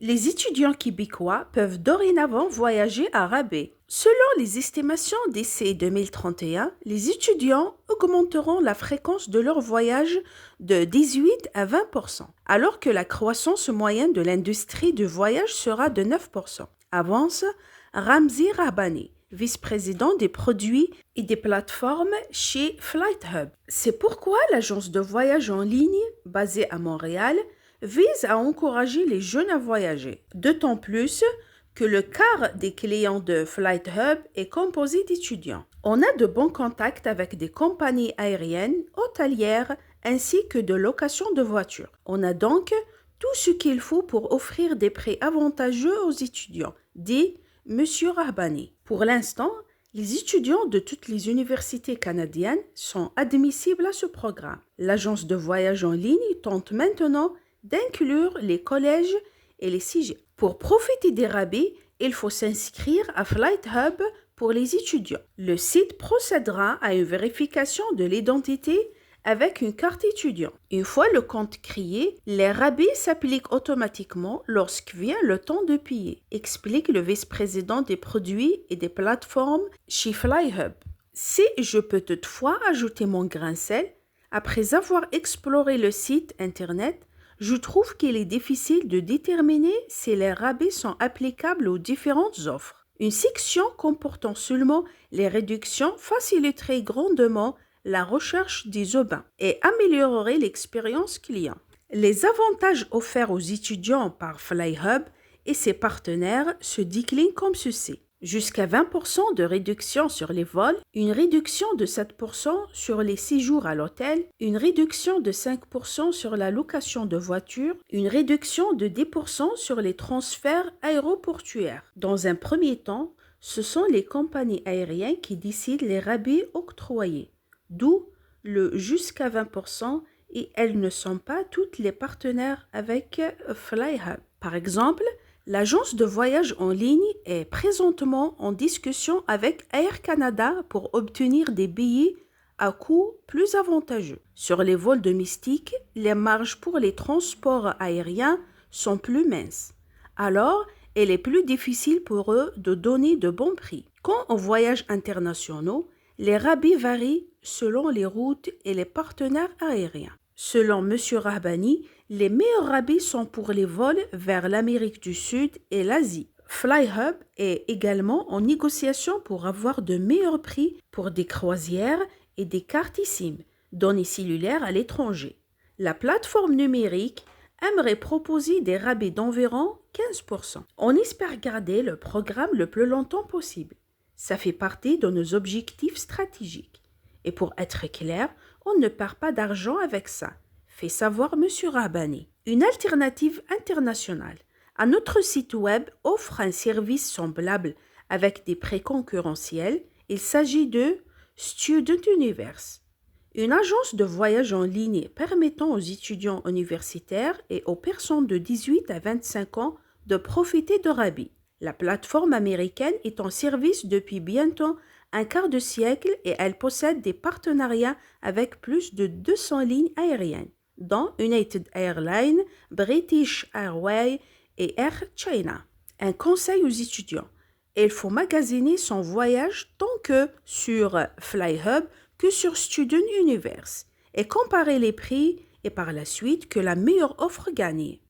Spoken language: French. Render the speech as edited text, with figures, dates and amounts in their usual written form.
Les étudiants québécois peuvent dorénavant voyager à rabais. Selon les estimations d'essai 2031, les étudiants augmenteront la fréquence de leur voyage de 18 à 20%, alors que la croissance moyenne de l'industrie du voyage sera de 9%. Avance Ramzi Rahbani, vice-président des produits et des plateformes chez FlightHub. C'est pourquoi l'agence de voyage en ligne, basée à Montréal, vise à encourager les jeunes à voyager, d'autant plus que le quart des clients de FlightHub est composé d'étudiants. On a de bons contacts avec des compagnies aériennes, hôtelières ainsi que de location de voitures. On a donc tout ce qu'il faut pour offrir des prix avantageux aux étudiants, dit M. Rahbani. Pour l'instant, les étudiants de toutes les universités canadiennes sont admissibles à ce programme. L'agence de voyage en ligne tente maintenant d'inclure les collèges et les cégeps. Pour profiter des rabais, il faut s'inscrire à FlightHub pour les étudiants. Le site procédera à une vérification de l'identité avec une carte étudiant. Une fois le compte créé, les rabais s'appliquent automatiquement lorsque vient le temps de payer, explique le vice-président des produits et des plateformes chez FlightHub. Si je peux toutefois ajouter mon grain de sel, après avoir exploré le site internet, je trouve qu'il est difficile de déterminer si les rabais sont applicables aux différentes offres. Une section comportant seulement les réductions faciliterait grandement la recherche des aubains et améliorerait l'expérience client. Les avantages offerts aux étudiants par FlightHub et ses partenaires se déclinent comme ceci. Jusqu'à 20% de réduction sur les vols, une réduction de 7% sur les séjours à l'hôtel, une réduction de 5% sur la location de voitures, une réduction de 10% sur les transferts aéroportuaires. Dans un premier temps, ce sont les compagnies aériennes qui décident les rabais octroyés, d'où le jusqu'à 20% et elles ne sont pas toutes les partenaires avec FlightHub. Par exemple, l'agence de voyage en ligne est présentement en discussion avec Air Canada pour obtenir des billets à coût plus avantageux. Sur les vols domestiques, les marges pour les transports aériens sont plus minces. Alors, il est plus difficile pour eux de donner de bons prix. Quant aux voyages internationaux, les rabais varient selon les routes et les partenaires aériens. Selon M. Rahbani, les meilleurs rabais sont pour les vols vers l'Amérique du Sud et l'Asie. FlightHub est également en négociation pour avoir de meilleurs prix pour des croisières et des cartes eSIM, données cellulaires à l'étranger. La plateforme numérique aimerait proposer des rabais d'environ 15%. On espère garder le programme le plus longtemps possible. Ça fait partie de nos objectifs stratégiques. Et pour être clair, on ne perd pas d'argent avec ça, fait savoir M. Rahbani. Une alternative internationale. Un autre site web offre un service semblable avec des prix concurrentiels. Il s'agit de Student Universe, une agence de voyage en ligne permettant aux étudiants universitaires et aux personnes de 18 à 25 ans de profiter de rabais. La plateforme américaine est en service depuis bientôt un quart de siècle et elle possède des partenariats avec plus de 200 lignes aériennes, dont United Airlines, British Airways et Air China. Un conseil aux étudiants. Il faut magasiner son voyage tant que sur FlightHub que sur Student Universe et comparer les prix et par la suite que la meilleure offre gagne.